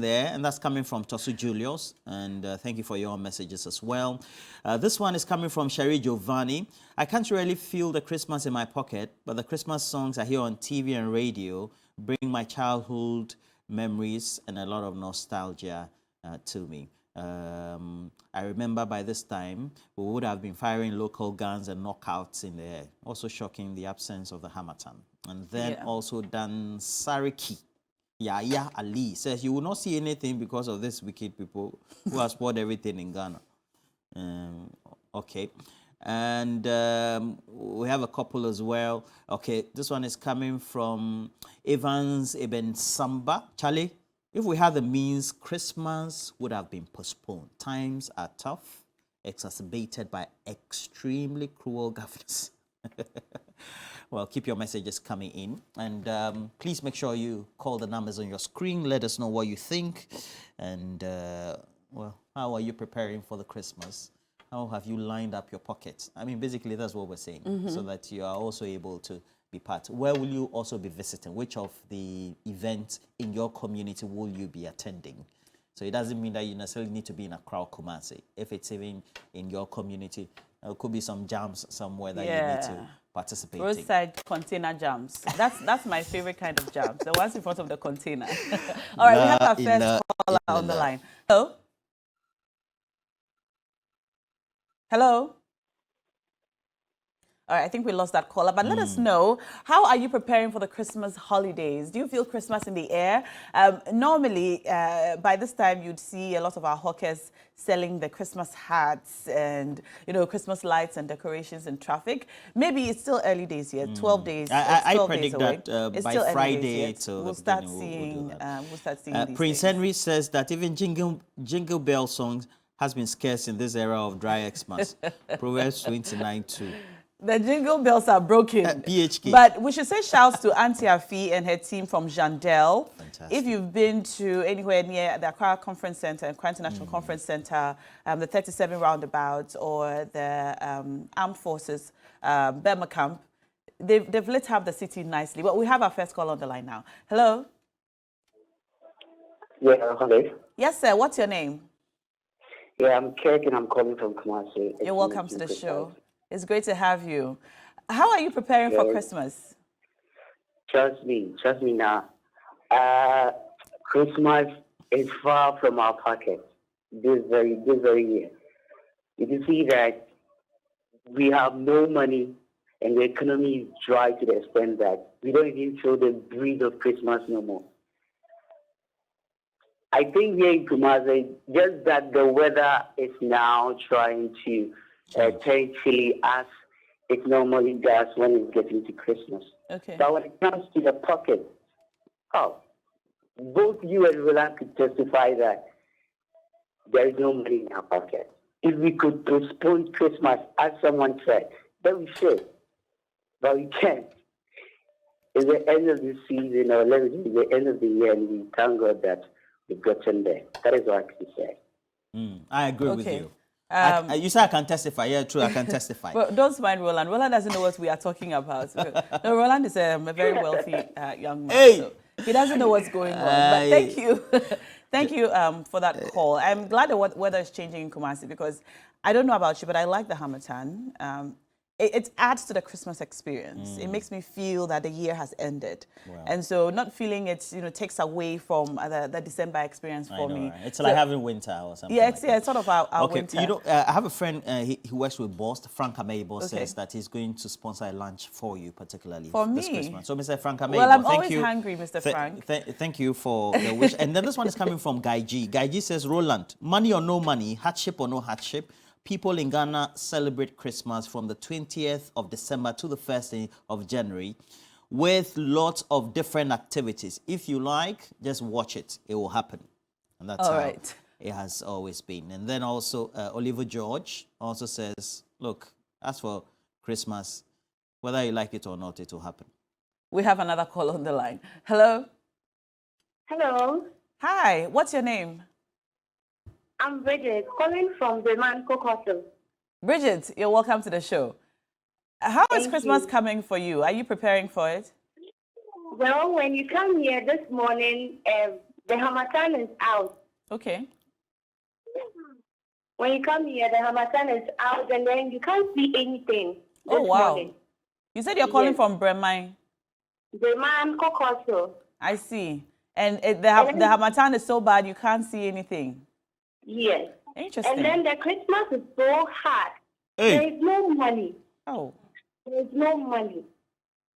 there, and that's coming from Tosu Julius, and thank you for your messages as well. This one is coming from Sherry Giovanni. I can't really feel the Christmas in my pocket, but the Christmas songs I hear on TV and radio bring my childhood memories and a lot of nostalgia to me. I remember by this time we would have been firing local guns and knockouts in the air, also shocking the absence of the Hamatan. And then also Dan Sariki. Yaya Ali says you will not see anything because of these wicked people who have spoiled everything in Ghana. Okay. And we have a couple as well. Okay, this one is coming from Evans Ibn Samba. Charlie, if we had the means, Christmas would have been postponed. Times are tough, exacerbated by extremely cruel governors. Well, keep your messages coming in. And please make sure you call the numbers on your screen. Let us know what you think. And, well, how are you preparing for the Christmas? How have you lined up your pockets? I mean, basically, that's what we're saying, so that you are also able to be part. Where will you also be visiting? Which of the events in your community will you be attending? So it doesn't mean that you necessarily need to be in a crowd, Kumasi. If it's even in your community, there could be some jams somewhere that you need to participate in. Roadside container jams. That's my favorite kind of jams. The ones in front of the container. All right, we have our first caller on the line. Hello? Hello? All right, I think we lost that caller, but let us know, how are you preparing for the Christmas holidays? Do you feel Christmas in the air? Normally, by this time, you'd see a lot of our hawkers selling the Christmas hats and, you know, Christmas lights and decorations in traffic. Maybe it's still early days here, 12 days. I predict that by Friday we'll start seeing Prince Henry says that even jingle bell songs has been scarce in this era of dry Xmas. Proverbs 29:2. The jingle bells are broken. PHK. But we should say shouts to Auntie Afi and her team from Jandel. Fantastic. If you've been to anywhere near the Accra Conference Center, Accra International Conference Center, the 37 roundabout, or the Armed Forces Burma camp, they've lit up the city nicely. But we have our first call on the line now. Hello? Yeah, hello. Yes, sir. What's your name? Yeah, I'm Kirk and I'm calling from Kumasi. You're welcome to the show. It's great to have you. How are you preparing for Christmas? Trust me now. Christmas is far from our pocket this very year. You can see that we have no money and the economy is dry to the extent that we don't even feel the breeze of Christmas no more. I think here in Kumasi, just that the weather is now trying to turn chilly as it normally does when it's getting to Christmas. Okay. But when it comes to the pocket, both you and Roland could testify that there is no money in our pocket. If we could postpone Christmas, as someone said, then we should. But we can't. It's the end of the season, or let me say, the end of the year, and we thank God that we've gotten there. That is what I can say. I agree with you. You say I can testify. Yeah, true, I can testify. But don't mind Roland. Roland doesn't know what we are talking about. No, Roland is a very wealthy young man. Hey! So he doesn't know what's going on. But thank you. Thank you for that call. I'm glad the weather is changing in Kumasi because I don't know about you, but I like the Hamatan. It adds to the Christmas experience. It makes me feel that the year has ended. Wow. And so not feeling it, takes away from the December experience for me. Right? It's like having winter or something. Yeah, it's sort of our winter. I have a friend, he works with Boss, Frank Amebo, says that he's going to sponsor a lunch for you, particularly for this me. Christmas. So, Mr. Frank Amebo, well, I'm always hungry, Mr. Frank. Thank you for the wish. And then this one is coming from Guy G. Guy G says, Roland, money or no money, hardship or no hardship, people in Ghana celebrate Christmas from the 20th of December to the 1st of January with lots of different activities. If you like, just watch it. It will happen. And that's how it has always been. And then also, Oliver George also says, look, as for Christmas, whether you like it or not, it will happen. We have another call on the line. Hello? Hello. Hi, what's your name? I'm Bridget, calling from the Man Cocoto. Bridget, you're welcome to the show. How is Christmas coming for you? Are you preparing for it? Well, when you come here this morning, The Hamatan is out. Okay. When you come here, the Hamatan is out, and then you can't see anything Oh, this wow. morning. You said you're calling Yes. from Bremai. The man Kokoso. I see. And And the then, Hamatan is so bad you can't see anything. yes. Interesting. And then the Christmas is so hard. Hey. There is no money. Oh. There is no money.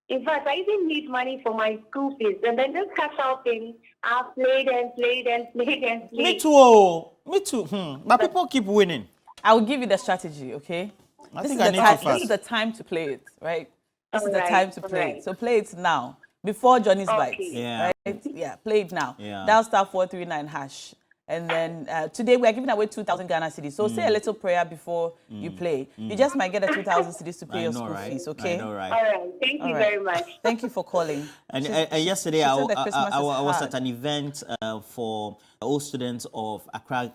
In fact, I even need money for my school fees. And then this cash out thing, I've played and played and played and played. Me too. Oh. Me too. But people keep winning. I will give you the strategy, okay? I This think is I the need time. to This fast. is the time to play it, right? This is the Alright, time to play alright. it. So play it now, before Johnny's bites, Okay. Yeah. right? Yeah, play it now. Yeah. Dial *439#. And then today we are giving away 2,000 Ghana cedis. So say a little prayer before you play. You just might get a 2,000 cedis to pay I your know, school right? fees, okay? I know, right? All right. Thank All you right. very much. Thank you for calling. And She yesterday, said that Christmas is I was hard. at an event for all students of Accra.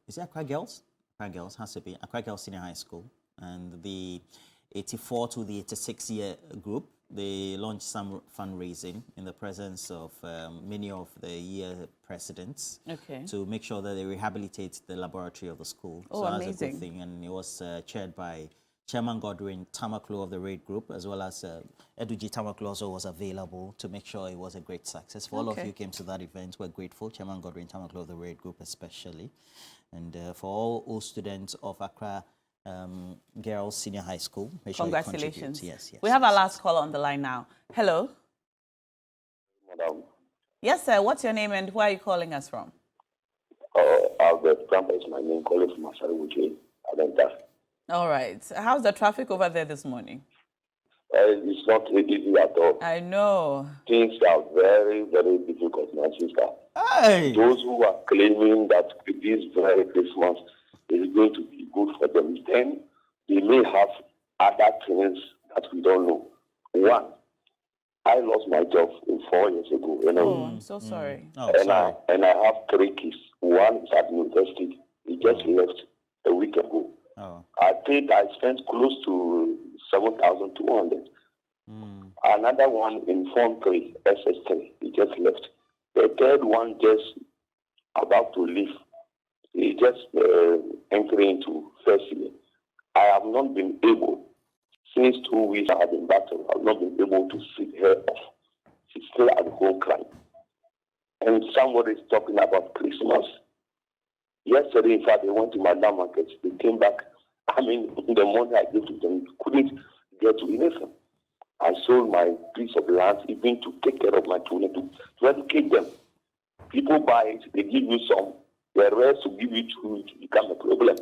Is it Accra Girls? Accra Girls has to be Accra Girls Senior High School, and the 84 to the 86 year group. They launched some fundraising in the presence of many of the year presidents Okay. to make sure that they rehabilitate the laboratory of the school. Oh, so that's a amazing. good thing, and it was chaired by Chairman Godwin Tamaklo of the Raid Group, as well as Eduji Tamaklo also was available to make sure it was a great success. For all of Okay. you who came to that event, we're grateful. Chairman Godwin Tamaklo of the Raid Group especially. And for all students of Accra Girls Senior High School, make sure you Congratulations. contribute. Yes, yes. We have our yes, last caller on the line now. Hello. Madam, Yes, sir. What's your name and where are you calling us from? Albert Campus, my name, calling from Masari Wuche, Adenta. All right. How's the traffic over there this morning? It's not easy at all. I know. Things are very, very difficult, my sister. Hey! Those who are claiming that this very Christmas is going to be good for them, then they may have other things that we don't know. One, I lost my job 4 years ago. You know, Oh, I'm so sorry. Oh, and sorry. I have 3 kids. One is at university. He just left a week ago. Oh. I spent close to 7,200. Another one in Form 3, SS3, he just left. The third one just about to leave. He just entering into first year. I have not been able, since 2 weeks I have been battling, I have not been able to see her off. She's still at home crying. And somebody is talking about Christmas. Yesterday, in fact, they went to Madam Market. They came back. I mean, in the morning I gave to them, couldn't get to anything. I sold my piece of land even to take care of my children, to educate them. People buy it, they give you some. The rest will give you to become a problem.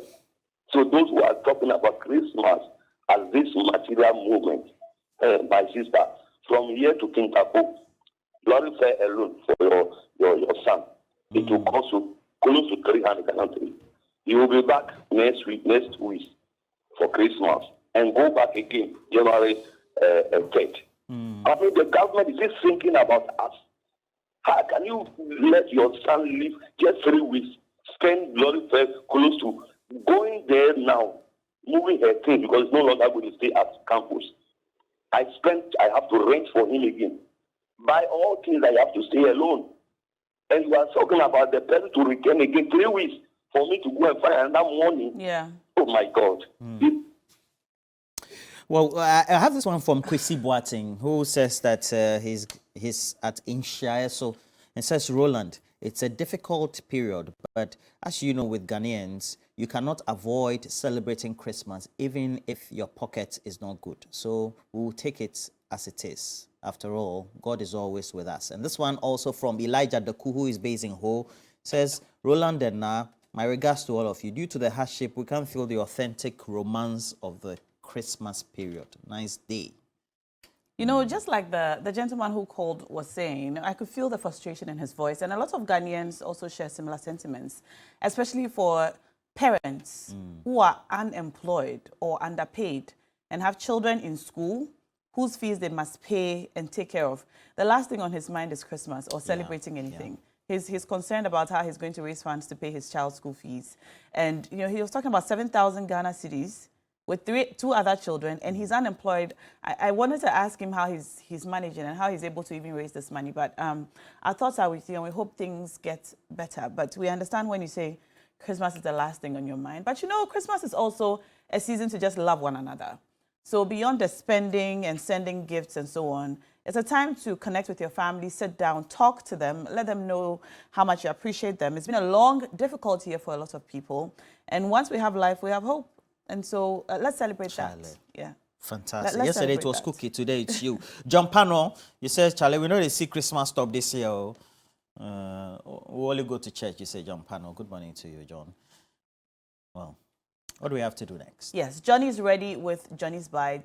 So those who are talking about Christmas as this material movement, my sister, from here to Kintapo, lorry fare alone for your son, it will cost you close to 300. You will be back next week for Christmas and go back again January 3rd. I mean, the government is just thinking about us. How can you let your son live just 3 weeks, spend lorry fare close to going there now, moving her thing because it's no longer going to stay at campus. I have to rent for him again. Buy all things I have to stay alone. And you are talking about the person to return again 3 weeks for me to go and find another money. Yeah. Oh my God. Well, I have this one from Kwesi Boateng, who says that he's at Inshire. So it says, Roland, it's a difficult period, but as you know, with Ghanaians, you cannot avoid celebrating Christmas, even if your pocket is not good. So we'll take it as it is. After all, God is always with us. And this one also from Elijah Doku, who is based in Ho, says, Roland and Na, my regards to all of you. Due to the hardship, we can't feel the authentic romance of the Christmas period. Nice day. You know, just like the gentleman who called was saying, I could feel the frustration in his voice. And a lot of Ghanaians also share similar sentiments, especially for parents who are unemployed or underpaid and have children in school whose fees they must pay and take care of. The last thing on his mind is Christmas or celebrating anything. He's concerned about how he's going to raise funds to pay his child's school fees. And, you know, he was talking about 7,000 Ghana cedis with two other children, and he's unemployed. I wanted to ask him how he's managing and how he's able to even raise this money. But our thoughts are with you, and we hope things get better. But we understand when you say Christmas is the last thing on your mind. But you know, Christmas is also a season to just love one another. So beyond the spending and sending gifts and so on, it's a time to connect with your family, sit down, talk to them, let them know how much you appreciate them. It's been a long, difficult year for a lot of people. And once we have life, we have hope. And so let's celebrate that. Yeah. Fantastic. Let's Yesterday it was that. Cookie, today it's you. John Pano, you said, Charlie, we know they see Christmas stop this year. We only go to church, you say, John Pano. Good morning to you, John. Well, what do we have to do next? Yes, Johnny's ready with Johnny's Bite.